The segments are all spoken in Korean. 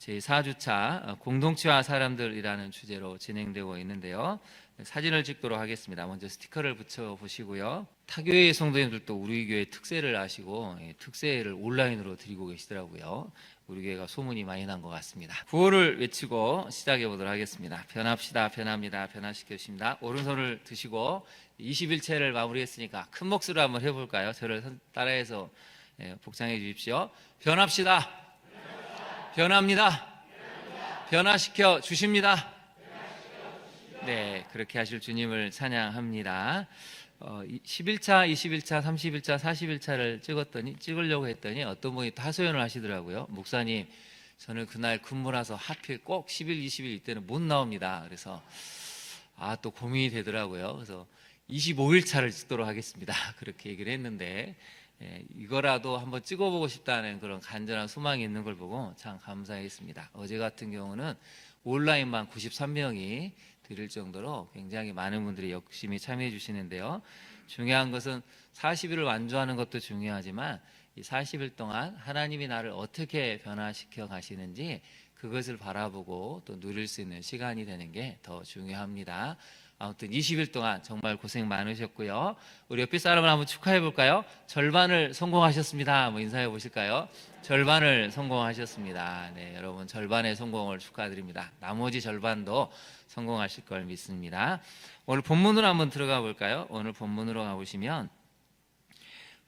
제4주차 공동체와 사람들이라는 주제로 진행되고 있는데요. 사진을 찍도록 하겠습니다. 먼저 스티커를 붙여 보시고요. 타교회 성도님들도 우리 교회 특세를 아시고 특세를 온라인으로 드리고 계시더라고요. 우리 교회가 소문이 많이 난 것 같습니다. 구호를 외치고 시작해 보도록 하겠습니다. 변합시다, 변합니다, 변화시켜 주십니다. 오른손을 드시고 21채를 마무리했으니까 큰 목소리로 한번 해볼까요? 저를 따라해서 복장해 주십시오. 변합시다, 변합니다, 변화시켜 주십니다. 네, 그렇게 하실 주님을 찬양합니다. 11차, 21차, 31차, 41차를 찍으려고 했더니 어떤 분이 하소연을 하시더라고요. 목사님, 저는 그날 근무라서 하필 꼭 10일, 20일 이때는 못 나옵니다. 그래서 또 고민이 되더라고요. 그래서 25일 차를 찍도록 하겠습니다. 그렇게 얘기를 했는데 이거라도 한번 찍어보고 싶다는 그런 간절한 소망이 있는 걸 보고 참 감사했습니다. 어제 같은 경우는 온라인만 93명이 드릴 정도로 굉장히 많은 분들이 열심히 참여해 주시는데요. 중요한 것은 40일을 완주하는 것도 중요하지만 이 40일 동안 하나님이 나를 어떻게 변화시켜 가시는지 그것을 바라보고 또 누릴 수 있는 시간이 되는 게 더 중요합니다. 아무튼 20일 동안 정말 고생 많으셨고요. 우리 옆에 사람을 한번 축하해 볼까요? 절반을 성공하셨습니다. 한번 인사해 보실까요? 절반을 성공하셨습니다. 네, 여러분 절반의 성공을 축하드립니다. 나머지 절반도 성공하실 걸 믿습니다. 오늘 본문으로 한번 들어가 볼까요? 오늘 본문으로 가보시면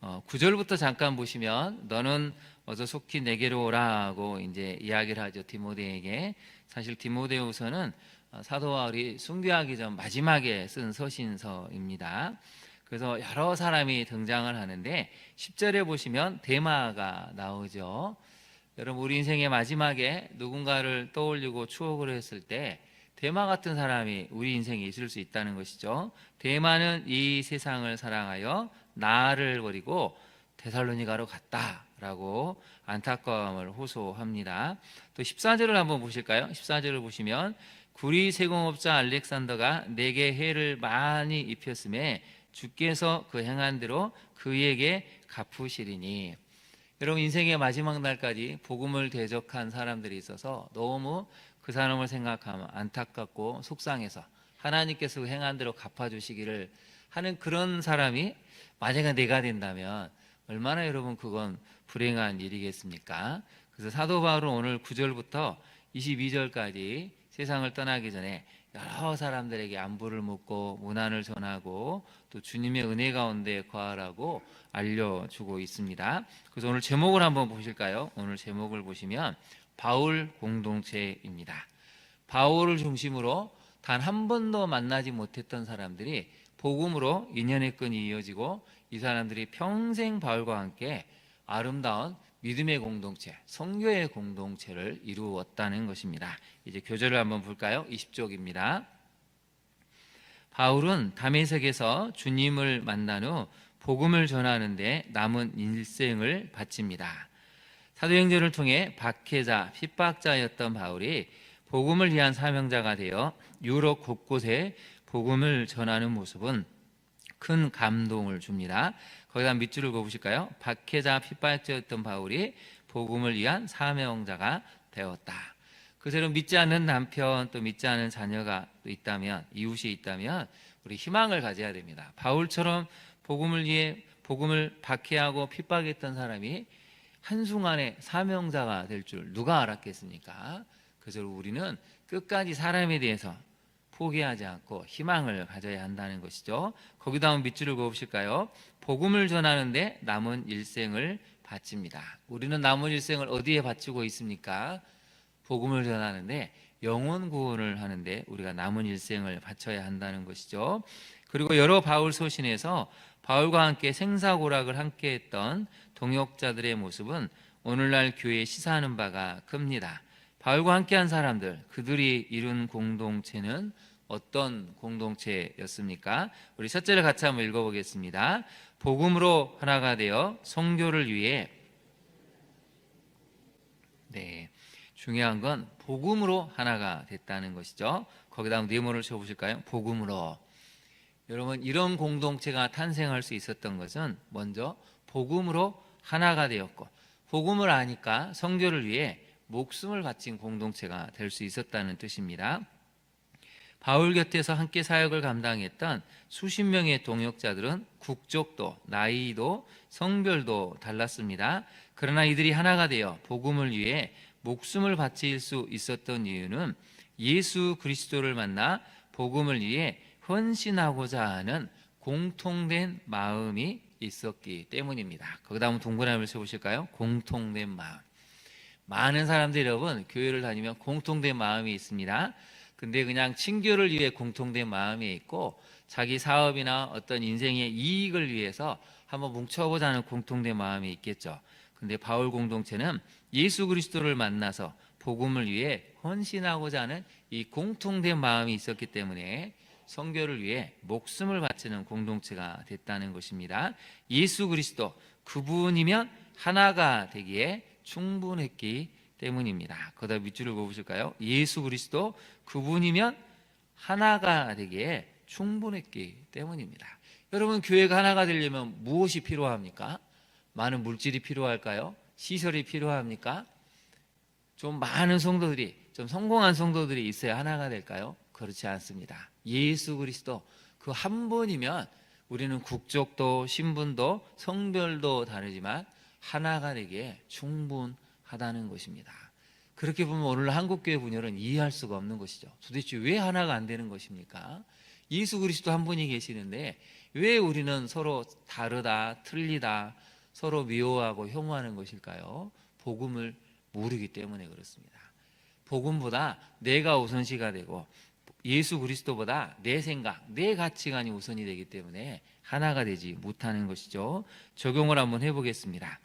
9절부터 잠깐 보시면 너는 어서 속히 내게로 오라고 이제 이야기를 하죠. 디모데에게. 사실 디모데후서는 사도 바울이 순교하기 전 마지막에 쓴 서신서입니다. 그래서 여러 사람이 등장을 하는데 10절에 보시면 데마가 나오죠. 여러분 우리 인생의 마지막에 누군가를 떠올리고 추억을 했을 때 데마 같은 사람이 우리 인생에 있을 수 있다는 것이죠. 데마는 이 세상을 사랑하여 나를 버리고 데살로니가로 갔다라고 안타까움을 호소합니다. 또 14절을 한번 보실까요? 14절을 보시면 구리 세공업자 알렉산더가 내게 해를 많이 입혔음에 주께서 그 행한 대로 그에게 갚으시리니. 여러분 인생의 마지막 날까지 복음을 대적한 사람들이 있어서 너무 그 사람을 생각하면 안타깝고 속상해서 하나님께서 그 행한 대로 갚아주시기를 하는 그런 사람이 만약에 내가 된다면 얼마나 여러분 그건 불행한 일이겠습니까? 그래서 사도 바울은 오늘 9절부터 22절까지 세상을 떠나기 전에 여러 사람들에게 안부를 묻고 문안을 전하고 또 주님의 은혜 가운데 거하라고 알려주고 있습니다. 그래서 오늘 제목을 한번 보실까요? 오늘 제목을 보시면 바울 공동체입니다. 바울을 중심으로 단 한 번도 만나지 못했던 사람들이 복음으로 인연의 끈이 이어지고 이 사람들이 평생 바울과 함께 아름다운 믿음의 공동체, 성교의 공동체를 이루었다는 것입니다. 이제 교절을 한번 볼까요? 20쪽입니다. 바울은 다메섹에서 주님을 만난 후 복음을 전하는데 남은 일생을 바칩니다. 사도행전을 통해 박해자, 핍박자였던 바울이 복음을 위한 사명자가 되어 유럽 곳곳에 복음을 전하는 모습은 큰 감동을 줍니다. 거기다 밑줄을 그어보실까요? 박해자, 핍박자였던 바울이 복음을 위한 사명자가 되었다. 그새로 믿지 않는 남편 또 믿지 않는 자녀가 있다면, 이웃이 있다면 우리 희망을 가져야 됩니다. 바울처럼 복음을 위해 복음을 박해하고 핍박했던 사람이 한순간에 사명자가 될 줄 누가 알았겠습니까? 그래서 우리는 끝까지 사람에 대해서 포기하지 않고 희망을 가져야 한다는 것이죠. 거기다 한번 밑줄을 그어보실까요? 복음을 전하는데 남은 일생을 바칩니다. 우리는 남은 일생을 어디에 바치고 있습니까? 복음을 전하는데 영혼 구원을 하는데 우리가 남은 일생을 바쳐야 한다는 것이죠. 그리고 여러 바울 서신에서 바울과 함께 생사고락을 함께 했던 동역자들의 모습은 오늘날 교회에 시사하는 바가 큽니다. 바울과 함께한 사람들, 그들이 이룬 공동체는 어떤 공동체였습니까? 우리 첫째를 같이 한번 읽어보겠습니다. 복음으로 하나가 되어 성교를 위해, 중요한 건 복음으로 하나가 됐다는 것이죠. 거기다 한번 네모를 쳐보실까요? 복음으로. 여러분 이런 공동체가 탄생할 수 있었던 것은 먼저 복음으로 하나가 되었고, 복음을 아니까 성교를 위해 목숨을 바친 공동체가 될 수 있었다는 뜻입니다. 바울 곁에서 함께 사역을 감당했던 수십 명의 동역자들은 국적도, 나이도, 성별도 달랐습니다. 그러나 이들이 하나가 되어 복음을 위해 목숨을 바칠 수 있었던 이유는 예수 그리스도를 만나 복음을 위해 헌신하고자 하는 공통된 마음이 있었기 때문입니다. 거기다 한번 동그라미를 쳐보실까요? 공통된 마음. 많은 사람들이 여러분 교회를 다니면 공통된 마음이 있습니다. 근데 그냥 친교를 위해 공통된 마음이 있고 자기 사업이나 어떤 인생의 이익을 위해서 한번 뭉쳐보자는 공통된 마음이 있겠죠. 근데 바울 공동체는 예수 그리스도를 만나서 복음을 위해 헌신하고자 하는 이 공통된 마음이 있었기 때문에 선교를 위해 목숨을 바치는 공동체가 됐다는 것입니다. 예수 그리스도 그분이면 하나가 되기에 충분했기 때문입니다. 거기다 밑줄을 그어보실까요? 예수 그리스도 그분이면 하나가 되기에 충분했기 때문입니다. 여러분 교회가 하나가 되려면 무엇이 필요합니까? 많은 물질이 필요할까요? 시설이 필요합니까? 좀 많은 성도들이, 좀 성공한 성도들이 있어야 하나가 될까요? 그렇지 않습니다. 예수 그리스도 그 한 분이면 우리는 국적도 신분도 성별도 다르지만 하나가 되기에 충분하다는 것입니다. 그렇게 보면 오늘 한국교회 분열은 이해할 수가 없는 것이죠. 도대체 왜 하나가 안 되는 것입니까? 예수 그리스도 한 분이 계시는데 왜 우리는 서로 다르다, 틀리다, 서로 미워하고 혐오하는 것일까요? 복음을 모르기 때문에 그렇습니다. 복음보다 내가 우선시가 되고 예수 그리스도보다 내 생각, 내 가치관이 우선이 되기 때문에 하나가 되지 못하는 것이죠. 적용을 한번 해보겠습니다.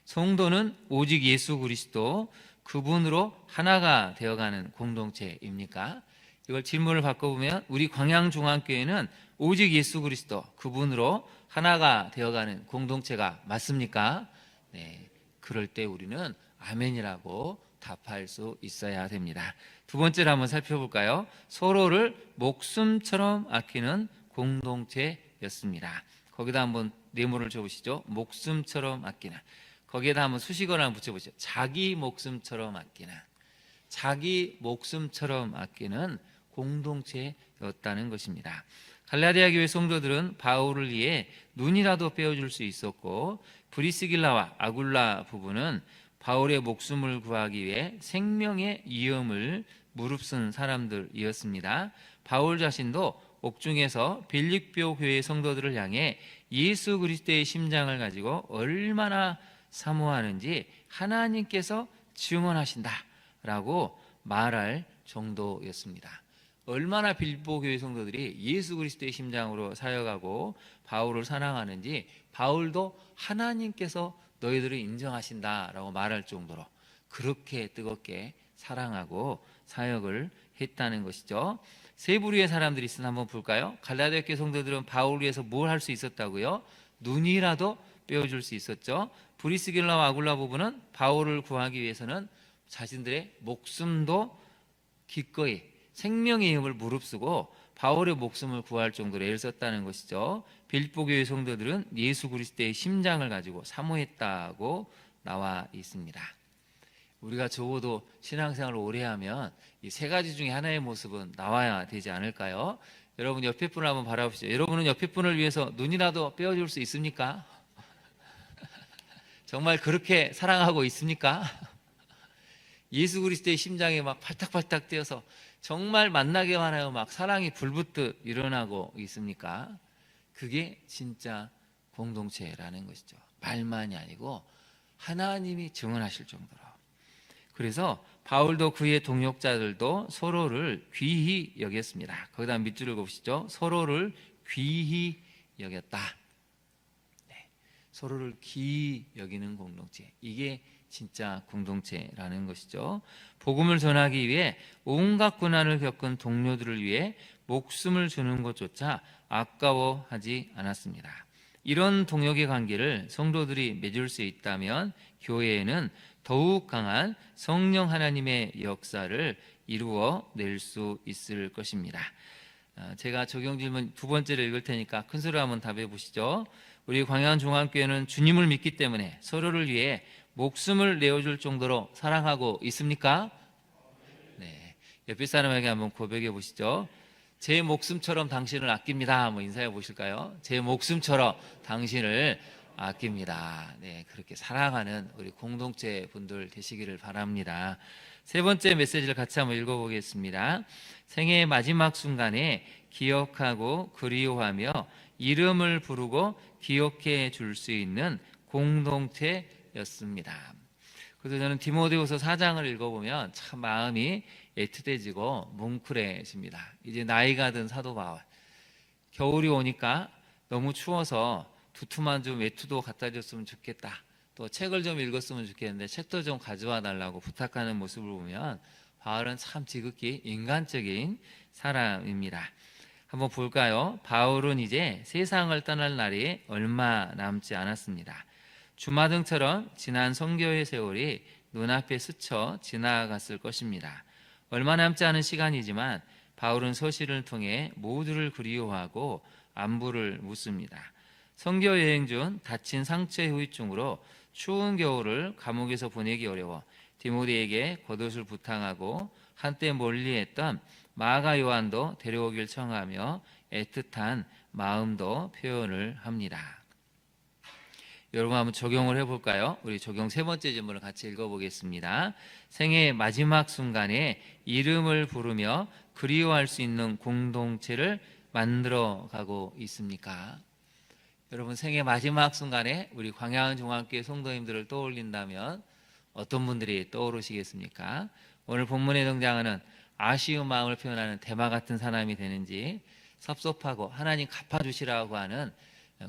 성도는 오직 예수 그리스도 그분으로 하나가 되어가는 공동체입니까? 이걸 질문을 바꿔보면 우리 광양중앙교회는 오직 예수 그리스도 그분으로 하나가 되어가는 공동체가 맞습니까? 네, 그럴 때 우리는 아멘이라고 답할 수 있어야 됩니다. 두 번째로 한번 살펴볼까요? 서로를 목숨처럼 아끼는 공동체였습니다. 거기다 한번 네모를 쳐보시죠. 목숨처럼 아끼는. 거기에다 한번 수식어를 한번 붙여보시죠. 자기 목숨처럼 아끼는. 자기 목숨처럼 아끼는 공동체였다는 것입니다. 갈라디아 교회 성도들은 바울을 위해 눈이라도 빼어줄 수 있었고 브리스길라와 아굴라 부부는 바울의 목숨을 구하기 위해 생명의 위험을 무릅쓴 사람들이었습니다. 바울 자신도 옥중에서 빌립보 교회 성도들을 향해 예수 그리스도의 심장을 가지고 얼마나 사모하는지 하나님께서 증언하신다라고 말할 정도였습니다. 얼마나 빌립보 교회 성도들이 예수 그리스도의 심장으로 사역하고 바울을 사랑하는지 바울도 하나님께서 너희들을 인정하신다라고 말할 정도로 그렇게 뜨겁게 사랑하고 사역을 했다는 것이죠. 세 부류의 사람들이 있으나 한번 볼까요? 갈라디아 교회 성도들은 바울을 위해서 뭘 할 수 있었다고요? 눈이라도 빼어줄 수 있었죠. 브리스길라와 아굴라 부부는 바울을 구하기 위해서는 자신들의 목숨도 기꺼이 생명의 힘을 무릅쓰고 바울의 목숨을 구할 정도로 애를 썼다는 것이죠. 빌립보 교회 성도들은 예수 그리스도의 심장을 가지고 사모했다고 나와 있습니다. 우리가 적어도 신앙생활을 오래 하면 이 세 가지 중에 하나의 모습은 나와야 되지 않을까요? 여러분 옆에 분을 한번 바라보시죠. 여러분은 옆에 분을 위해서 눈이라도 빼어줄 수 있습니까? 정말 그렇게 사랑하고 있습니까? 예수 그리스도의 심장에 막 팔딱팔딱 뛰어서 정말 만나기만 하여 막 사랑이 불붙듯 일어나고 있습니까? 그게 진짜 공동체라는 것이죠. 말만이 아니고 하나님이 증언하실 정도로. 그래서 바울도 그의 동역자들도 서로를 귀히 여겼습니다. 거기다 밑줄을 그으시죠. 서로를 귀히 여겼다. 네, 서로를 귀히 여기는 공동체. 이게 진짜 공동체라는 것이죠. 복음을 전하기 위해 온갖 고난을 겪은 동료들을 위해 목숨을 주는 것조차 아까워하지 않았습니다. 이런 동역의 관계를 성도들이 맺을 수 있다면 교회에는 더욱 강한 성령 하나님의 역사를 이루어낼 수 있을 것입니다. 제가 적용 질문 두 번째를 읽을 테니까 큰 소리로 한번 답해 보시죠. 우리 광양중앙교회는 주님을 믿기 때문에 서로를 위해 목숨을 내어줄 정도로 사랑하고 있습니까? 네. 옆에 사람에게 한번 고백해 보시죠. 제 목숨처럼 당신을 아낍니다. 한번 인사해 보실까요? 제 목숨처럼 당신을 아낍니다. 네, 그렇게 사랑하는 우리 공동체 분들 되시기를 바랍니다. 세 번째 메시지를 같이 한번 읽어보겠습니다. 생애의 마지막 순간에 기억하고 그리워하며 이름을 부르고 기억해 줄 수 있는 공동체였습니다. 그래서 저는 디모데후서 4장을 읽어보면 참 마음이 애틋해지고 뭉클해집니다. 이제 나이가 든 사도 바울, 겨울이 오니까 너무 추워서 두툼한 좀 외투도 갖다 줬으면 좋겠다, 또 책을 좀 읽었으면 좋겠는데 책도 좀 가져와 달라고 부탁하는 모습을 보면 바울은 참 지극히 인간적인 사람입니다. 한번 볼까요? 바울은 이제 세상을 떠날 날이 얼마 남지 않았습니다. 주마등처럼 지난 선교의 세월이 눈앞에 스쳐 지나갔을 것입니다. 얼마 남지 않은 시간이지만 바울은 서신을 통해 모두를 그리워하고 안부를 묻습니다. 선교 여행 중 다친 상처 후유증으로 추운 겨울을 감옥에서 보내기 어려워 디모데에게 겉옷을 부탁하고 한때 멀리했던 마가 요한도 데려오길 청하며 애틋한 마음도 표현을 합니다. 여러분 한번 적용을 해볼까요? 우리 적용 세 번째 질문을 같이 읽어보겠습니다. 생애의 마지막 순간에 이름을 부르며 그리워할 수 있는 공동체를 만들어가고 있습니까? 여러분 생애 마지막 순간에 우리 광야한 종합교회 성도님들을 떠올린다면 어떤 분들이 떠오르시겠습니까? 오늘 본문에 등장하는 아쉬운 마음을 표현하는 대마 같은 사람이 되는지, 섭섭하고 하나님 갚아주시라고 하는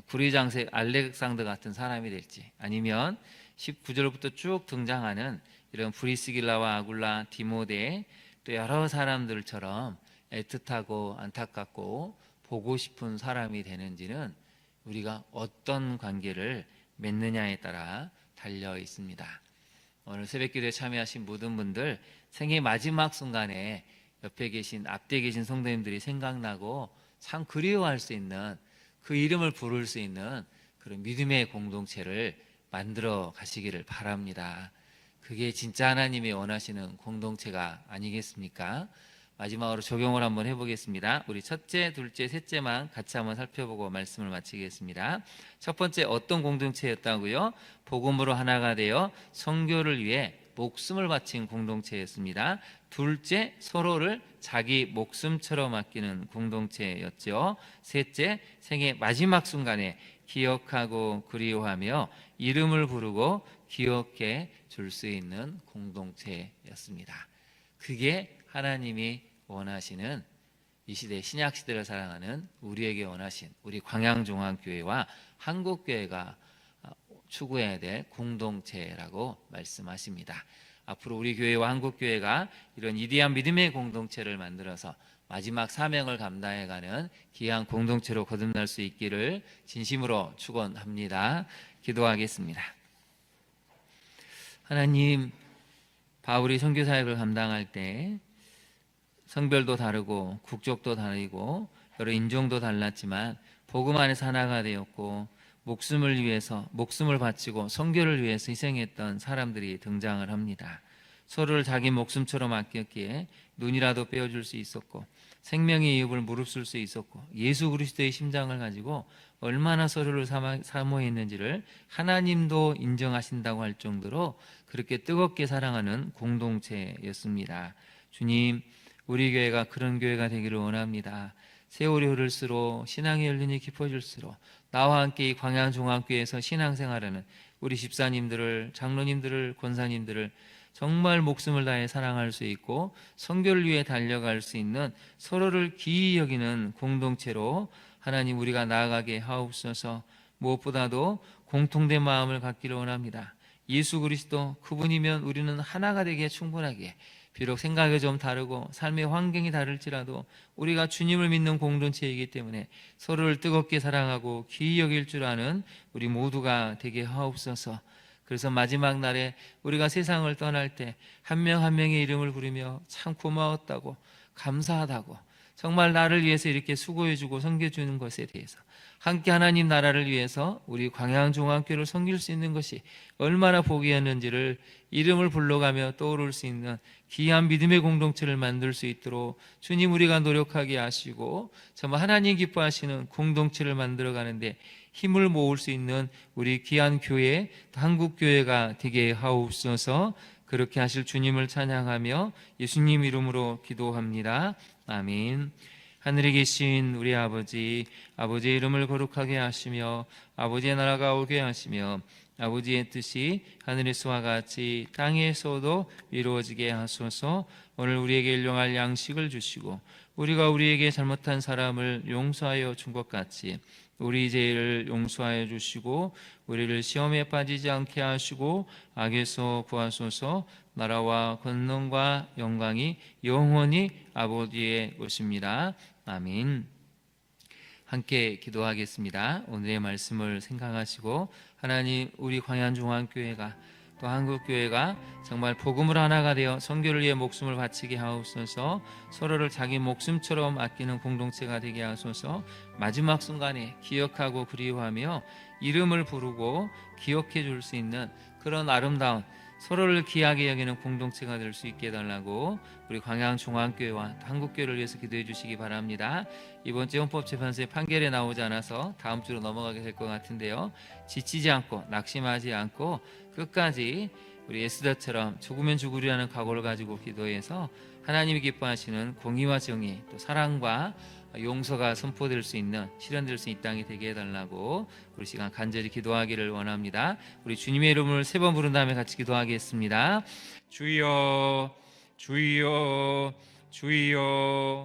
구리장색 알렉산더 같은 사람이 될지, 아니면 19절부터 쭉 등장하는 이런 브리스길라와 아굴라, 디모데, 또 여러 사람들처럼 애틋하고 안타깝고 보고 싶은 사람이 되는지는 우리가 어떤 관계를 맺느냐에 따라 달려 있습니다. 오늘 새벽기도에 참여하신 모든 분들 생애 마지막 순간에 옆에 계신, 앞뒤에 계신 성도님들이 생각나고 참 그리워할 수 있는, 그 이름을 부를 수 있는 그런 믿음의 공동체를 만들어 가시기를 바랍니다. 그게 진짜 하나님이 원하시는 공동체가 아니겠습니까? 마지막으로 적용을 한번 해보겠습니다. 우리 첫째, 둘째, 셋째만 같이 한번 살펴보고 말씀을 마치겠습니다. 첫 번째, 어떤 공동체였다고요? 복음으로 하나가 되어 선교를 위해 목숨을 바친 공동체였습니다. 둘째, 서로를 자기 목숨처럼 아끼는 공동체였죠. 셋째, 생애 마지막 순간에 기억하고 그리워하며 이름을 부르고 기억해 줄 수 있는 공동체였습니다. 그게 하나님이 원하시는, 이 시대 신약시대를 사랑하는 우리에게 원하신 우리 광양종합교회와 한국교회가 추구해야 될 공동체라고 말씀하십니다. 앞으로 우리 교회와 한국교회가 이런 위대한 믿음의 공동체를 만들어서 마지막 사명을 감당해가는 귀한 공동체로 거듭날 수 있기를 진심으로 축원합니다. 기도하겠습니다. 하나님, 바울이 선교사역을 감당할 때 성별도 다르고 국적도 다르고 여러 인종도 달랐지만 복음 안에서 하나가 되었고 목숨을 위해서, 목숨을 바치고 선교를 위해서 희생했던 사람들이 등장을 합니다. 서로를 자기 목숨처럼 아꼈기에 눈이라도 빼어줄 수 있었고 생명의 이익을 무릅쓸 수 있었고 예수 그리스도의 심장을 가지고 얼마나 서로를 사모했는지를 하나님도 인정하신다고 할 정도로 그렇게 뜨겁게 사랑하는 공동체였습니다. 주님, 우리 교회가 그런 교회가 되기를 원합니다. 세월이 흐를수록 신앙의 연륜이 깊어질수록 나와 함께 이 광양종합교회에서 신앙생활하는 우리 집사님들을, 장로님들을, 권사님들을 정말 목숨을 다해 사랑할 수 있고 선교를 위해 달려갈 수 있는, 서로를 귀히 여기는 공동체로 하나님 우리가 나아가게 하옵소서. 무엇보다도 공통된 마음을 갖기를 원합니다. 예수 그리스도, 그분이면 우리는 하나가 되기에 충분하게, 비록 생각이 좀 다르고 삶의 환경이 다를지라도 우리가 주님을 믿는 공동체이기 때문에 서로를 뜨겁게 사랑하고 귀히 여길 줄 아는 우리 모두가 되게 하옵소서. 그래서 마지막 날에 우리가 세상을 떠날 때 한 명 한 명의 이름을 부르며 참 고마웠다고, 감사하다고, 정말 나를 위해서 이렇게 수고해주고 섬겨주는 것에 대해서, 함께 하나님 나라를 위해서 우리 광양종합교회를 섬길 수 있는 것이 얼마나 복이었는지를 이름을 불러가며 떠오를 수 있는 귀한 믿음의 공동체를 만들 수 있도록 주님 우리가 노력하게 하시고, 정말 하나님 기뻐하시는 공동체를 만들어가는데 힘을 모을 수 있는 우리 귀한 교회, 한국교회가 되게 하옵소서. 그렇게 하실 주님을 찬양하며 예수님 이름으로 기도합니다. 아멘. 하늘에 계신 우리 아버지, 아버지의 이름을 거룩하게 하시며 아버지의 나라가 오게 하시며 아버지의 뜻이 하늘에서와 같이 땅에서도 이루어지게 하소서. 오늘 우리에게 일용할 양식을 주시고 우리가 우리에게 잘못한 사람을 용서하여 준 것 같이 우리 죄를 용서하여 주시고 우리를 시험에 빠지지 않게 하시고 악에서 구하소서. 나라와 권능과 영광이 영원히 아버지의 것입니다. 아멘. 함께 기도하겠습니다. 오늘의 말씀을 생각하시고 하나님, 우리 광양종합교회가 또 한국교회가 정말 복음을 하나가 되어 선교를 위해 목숨을 바치게 하옵소서. 서로를 자기 목숨처럼 아끼는 공동체가 되게 하소서. 마지막 순간에 기억하고 그리워하며 이름을 부르고 기억해 줄 수 있는 그런 아름다운, 서로를 귀하게 여기는 공동체가 될 수 있게 해달라고 우리 광양종합교회와 한국교회를 위해서 기도해 주시기 바랍니다. 이번 주 헌법재판소의 판결에 나오지 않아서 다음 주로 넘어가게 될 것 같은데요, 지치지 않고 낙심하지 않고 끝까지 우리 에스더처럼 죽으면 죽으리라는 각오를 가지고 기도해서 하나님이 기뻐하시는 공의와 정의, 또 사랑과 용서가 선포될 수 있는, 실현될 수 있는 땅이 되게 해달라고 우리 시간 간절히 기도하기를 원합니다. 우리 주님의 이름을 3번 부른 다음에 같이 기도하겠습니다. 주여, 주여, 주여.